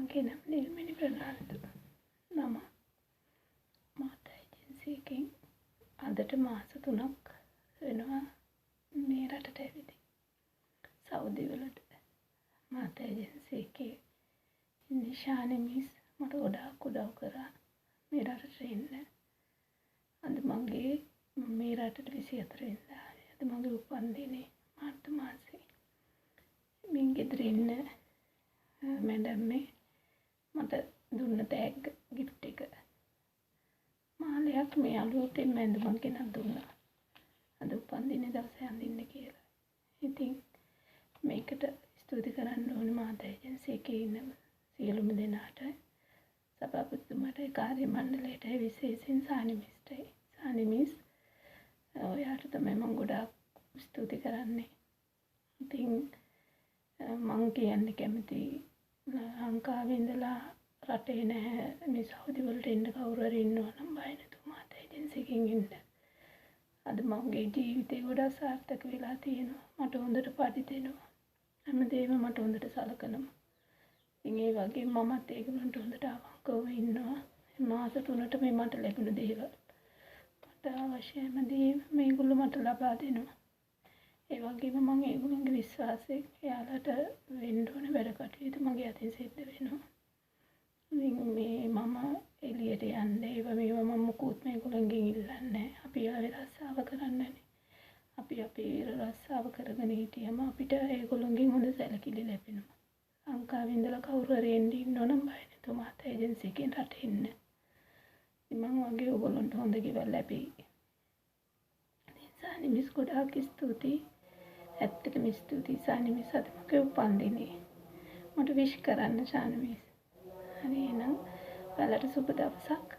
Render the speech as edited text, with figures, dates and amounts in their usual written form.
මගේ නම නිල්මනි ප්‍රනාන්දු. මම මාතා ඒජන්සි එකෙන් අදට මාස 3ක් වෙනවා මේ රටට ඇවිදින්. සෞදි වලට මාතා ඒජන්සි එකේ ඉන්නේ ශානි මිස් මට ගොඩාක් උදව් කරා මේ රටට එන්න. අද මගේ මේ රටට 24 වෙනිදා. අද මගේ උපන්දිනේ මාර්තු මාසේ. මින් ගෙදර ඉන්න මැඩම් මේ මට දුන්න තෑග්ග ගිෆ්ට් එක මාලයක් මේ අලුතෙන් මැඳුමක් ගෙනත් දුන්නා. අද උපන්දිනේ දවසේ අඳින්න කියලා. ඉතින් මේකට ස්තුති කරන්න ඕනේ මාතා ඒජන්සි එකේ ඉන්න සියලුම දෙනාට, සභාපතිතුමාට, කාර්ය මණ්ඩලයට, විශේෂයෙන් සානි මිස්ටයි. සානි මිස් ඔයාට තමයි මම ගොඩාක් ස්තුති කරන්නේ. ඉතින් මම කියන්න කැමති ලංකාවේ ඉඳලා රටේ නැහැ මේ සෞදි වලට එන්න කවුරු හරි ඉන්නවා නම් බය නැතුව මාතා ඒජන්සි එකෙන් එන්න. අද මගේ ජීවිතේ ගොඩාක් සාර්ථක වෙලා තියෙනවා. මට හොඳට පඩි දෙනවා. හැමදේම මට හොඳට සලකනවා. ඉතින් ඒ වගේ මමත් ඒගොල්ලන්ට හොඳට අවංකව ඉන්නවා. මාස 3ට මේ මට ලැබුණ දේවල් මට අවශ්‍ය හැමදේම මේගොල්ලෝ මට ලබා දෙනවා. ඒ වගේම මම ඒගොල්ලන්ගේ විශ්වාසයෙන් එයාලට වෙන්න ඕන වැඩ කටයුතු මගේ අතින් සිද්ධ වෙනවා. මේ මම එළියට යන්නේ ඒවා මම මුකුත් මේගොල්ලන්ගෙන් ඉල්ලන්නේ. අපි ආවේ රස්සාව කරන්නනේ. අපි අපේ රස්සාව කරගෙන හිටියම අපිට ඒගොල්ලන්ගෙන් හොඳ සැලකිලි ලැබෙනවා. ලංකාවේ ඉඳලා කවුරු හරි එන්න ඉන්නවනම් බය නැතුව මාතා ඒජන්සි එකෙන් රට එන්න. ඉතින් මම වගේ ඕගොල්ලන්ට හොඳ ගෙවල් ලැබෙයි. සානි මිස් ගොඩාක් ස්තුතියි. ඇත්තටම ස්තුතියි සානි මිස්. අද මගේ උපන්දිනේ. මට විශ් කරන්න සානි මිස්. හරි එහෙනම් ඔයාලට සුබ දවසක්.